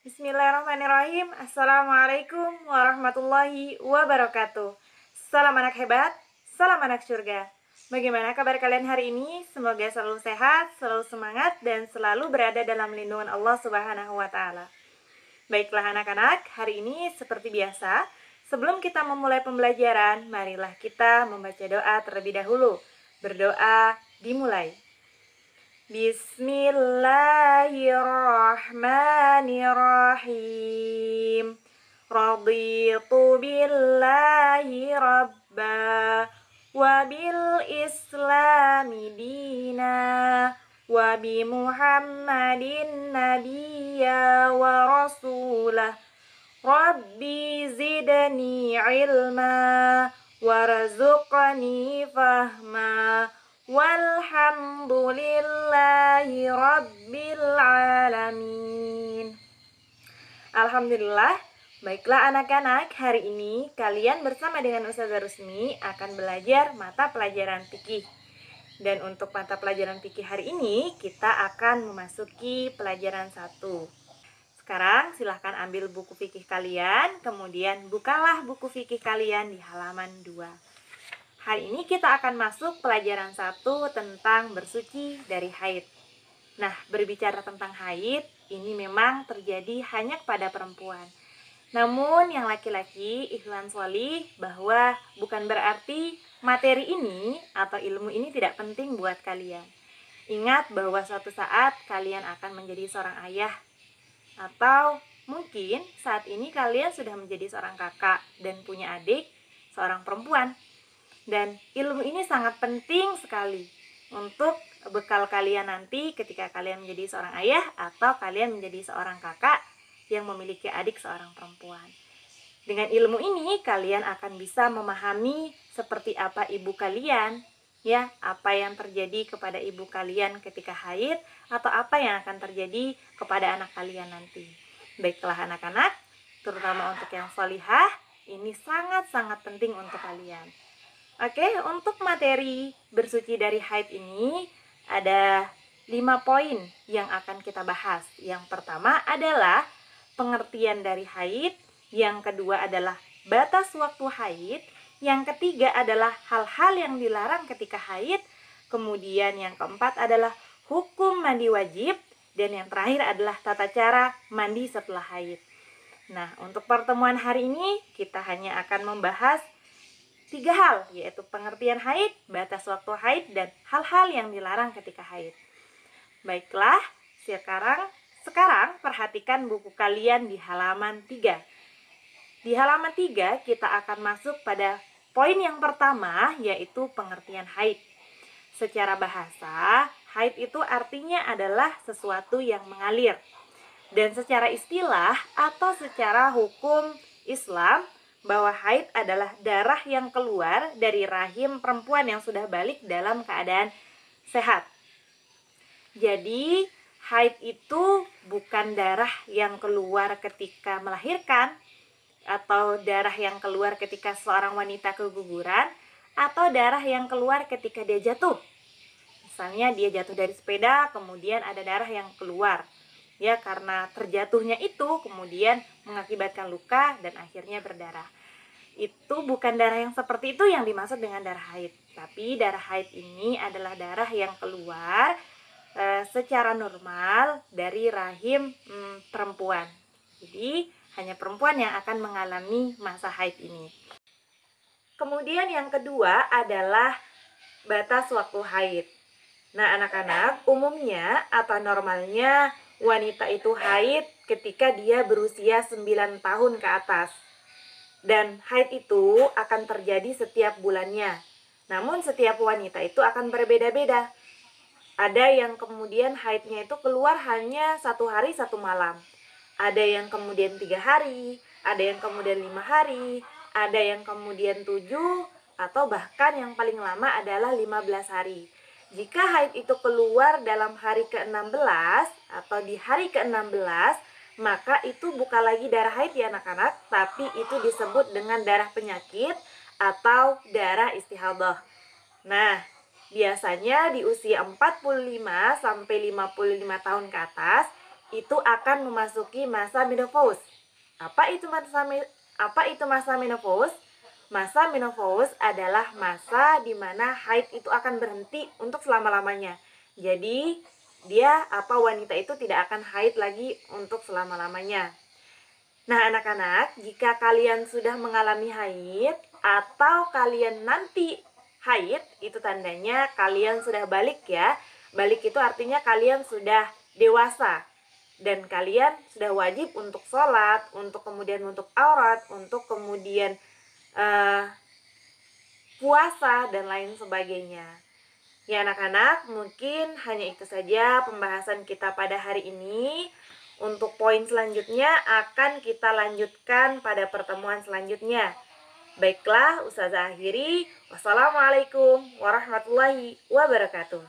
Bismillahirrahmanirrahim. Assalamualaikum warahmatullahi wabarakatuh. Salam anak hebat, salam anak surga. Bagaimana kabar kalian hari ini? Semoga selalu sehat, selalu semangat, dan selalu berada dalam lindungan Allah Subhanahu wa Ta'ala. Baiklah anak-anak, hari ini seperti biasa, sebelum kita memulai pembelajaran, marilah kita membaca doa terlebih dahulu. Berdoa dimulai. Bismillahirrahmanirrahim. Raditu billahi rabba wa bil islami dina wa bi Muhammadin nabiyya wa rasulah. Rabbi zidni ilma warzuqni fahma. Walhamdulillahi rabbil alamin. Alhamdulillah. Baiklah anak-anak, hari ini kalian bersama dengan Ustazah Rusmi akan belajar mata pelajaran fikih. Dan untuk mata pelajaran fikih hari ini kita akan memasuki pelajaran 1. Sekarang silahkan ambil buku fikih kalian, kemudian bukalah buku fikih kalian di halaman 2. Hari ini kita akan masuk pelajaran 1 tentang bersuci dari haid. Nah, berbicara tentang haid, ini memang terjadi hanya kepada perempuan. Namun yang laki-laki, ikhwan sholih, bahwa bukan berarti materi ini atau ilmu ini tidak penting buat kalian. Ingat bahwa suatu saat kalian akan menjadi seorang ayah. Atau mungkin saat ini kalian sudah menjadi seorang kakak dan punya adik, seorang perempuan. Dan ilmu ini sangat penting sekali untuk bekal kalian nanti ketika kalian menjadi seorang ayah atau kalian menjadi seorang kakak yang memiliki adik seorang perempuan. Dengan ilmu ini kalian akan bisa memahami seperti apa ibu kalian, ya, apa yang terjadi kepada ibu kalian ketika haid atau apa yang akan terjadi kepada anak kalian nanti. Baiklah anak-anak, terutama untuk yang sholihah, ini sangat-sangat penting untuk kalian. Oke, untuk materi bersuci dari haid ini ada 5 poin yang akan kita bahas. Yang pertama adalah pengertian dari haid, yang kedua adalah batas waktu haid, yang ketiga adalah hal-hal yang dilarang ketika haid, kemudian yang keempat adalah hukum mandi wajib, dan yang terakhir adalah tata cara mandi setelah haid. Nah, untuk pertemuan hari ini kita hanya akan membahas 3 hal, yaitu pengertian haid, batas waktu haid, dan hal-hal yang dilarang ketika haid. Baiklah, sekarang perhatikan buku kalian di halaman 3. Di halaman 3 kita akan masuk pada poin yang pertama, yaitu pengertian haid. Secara bahasa, haid itu artinya adalah sesuatu yang mengalir. Dan secara istilah atau secara hukum Islam, bahwa haid adalah darah yang keluar dari rahim perempuan yang sudah balik dalam keadaan sehat. Jadi, haid itu bukan darah yang keluar ketika melahirkan, atau darah yang keluar ketika seorang wanita keguguran, atau darah yang keluar ketika dia jatuh. Misalnya dia jatuh dari sepeda, kemudian ada darah yang keluar. Ya, karena terjatuhnya itu kemudian mengakibatkan luka dan akhirnya berdarah. Itu bukan darah yang seperti itu yang dimaksud dengan darah haid. Tapi darah haid ini adalah darah yang keluar secara normal dari rahim perempuan. Jadi hanya perempuan yang akan mengalami masa haid ini. Kemudian yang kedua adalah batas waktu haid. Nah anak-anak, umumnya atau normalnya wanita itu haid ketika dia berusia 9 tahun ke atas. Dan haid itu akan terjadi setiap bulannya. Namun setiap wanita itu akan berbeda-beda. Ada yang kemudian haidnya itu keluar hanya 1 hari 1 malam. Ada yang kemudian 3 hari, ada yang kemudian 5 hari, ada yang kemudian 7, atau bahkan yang paling lama adalah 15 hari. Jika haid itu keluar dalam hari ke-16 atau di hari ke-16, maka itu bukan lagi darah haid ya anak-anak, tapi itu disebut dengan darah penyakit atau darah istihadah. Nah, biasanya di usia 45 sampai 55 tahun ke atas, itu akan memasuki masa menopause. Apa itu masa menopause? Masa menopause adalah masa di mana haid itu akan berhenti untuk selama-lamanya. Jadi, wanita itu tidak akan haid lagi untuk selama-lamanya. Nah, anak-anak, jika kalian sudah mengalami haid atau kalian nanti haid, itu tandanya kalian sudah balik ya. Balik itu artinya kalian sudah dewasa dan kalian sudah wajib untuk sholat, untuk kemudian menutup aurat, untuk kemudian puasa dan lain sebagainya. Ya anak-anak, mungkin hanya itu saja pembahasan kita pada hari ini. Untuk poin selanjutnya akan kita lanjutkan pada pertemuan selanjutnya. Baiklah, Ustazah akhiri. Wassalamualaikum warahmatullahi wabarakatuh.